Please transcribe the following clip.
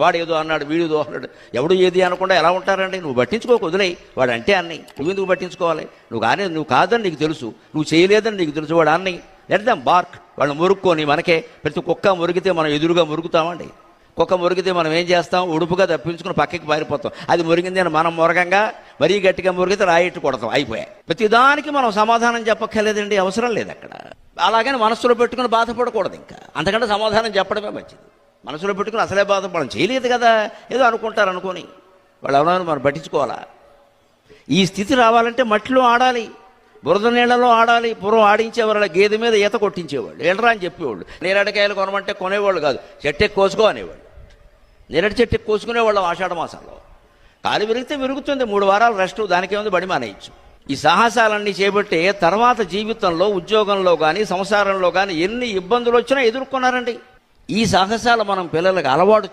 వాడు ఏదో అన్నాడు, వీడిదో అన్నాడు, ఎవడు ఏది అనకుండా ఎలా ఉంటారండి? నువ్వు పట్టించుకోకు, వదిలేయి. వాడు అంటే అన్నయ్య, నువ్వెందుకు పట్టించుకోవాలి? నువ్వు కాదని నీకు తెలుసు, నువ్వు చేయలేదని నీకు తెలుసు. వాడు అన్నయ్య, లెట్ దెమ్ బార్క్. వాళ్ళని మురుక్కొని మనకే. ప్రతి కుక్క మురిగితే మనం ఎదురుగా మురుగుతామండి. కుక్క మురిగితే మనం ఏం చేస్తాం? ఉడుపుగా తప్పించుకుని పక్కకి పారిపోతాం. అది మురిగింది అని మనం మురగంగా మరీ గట్టిగా మురిగితే రాయిట్టు కొడతాం, అయిపోయాయి. ప్రతిదానికి మనం సమాధానం చెప్పక్కర్లేదండి, అవసరం లేదు అక్కడ. అలాగని మనసులో పెట్టుకుని బాధపడకూడదు. ఇంకా అంతకంటే సమాధానం చెప్పడమే మంచిది. మనసులో పెట్టుకుని అసలే బాధపడం చేయలేదు కదా, ఏదో అనుకుంటారు అనుకొని వాళ్ళు ఎవరైనా మనం పట్టించుకోవాలా? ఈ స్థితి రావాలంటే మట్టిలో ఆడాలి, బురద నీళ్లలో ఆడాలి. పూర్వం ఆడించేవారు, గేదె మీద ఈత కొట్టించేవాళ్ళు, వెళ్ళరా అని చెప్పేవాళ్ళు. నేరేడకాయలు కొనమంటే కొనేవాళ్ళు కాదు, చెట్టెక్కి కోసుకో అనేవాళ్ళు. నేరేడు చెట్టెక్కి కోసుకునేవాళ్ళం ఆషాఢ మాసంలో. కాలు విరిగితే విరుగుతుంది, 3 వారాలు రెస్ట్, దానికేముంది, బడి మానేయచ్చు. ఈ సాహసాలన్నీ చేపట్టే తర్వాత జీవితంలో, ఉద్యోగంలో కానీ సంసారంలో కానీ ఎన్ని ఇబ్బందులు వచ్చినా ఎదుర్కొన్నారండి. ఈ సాహసాలు మనం పిల్లలకు అలవాటు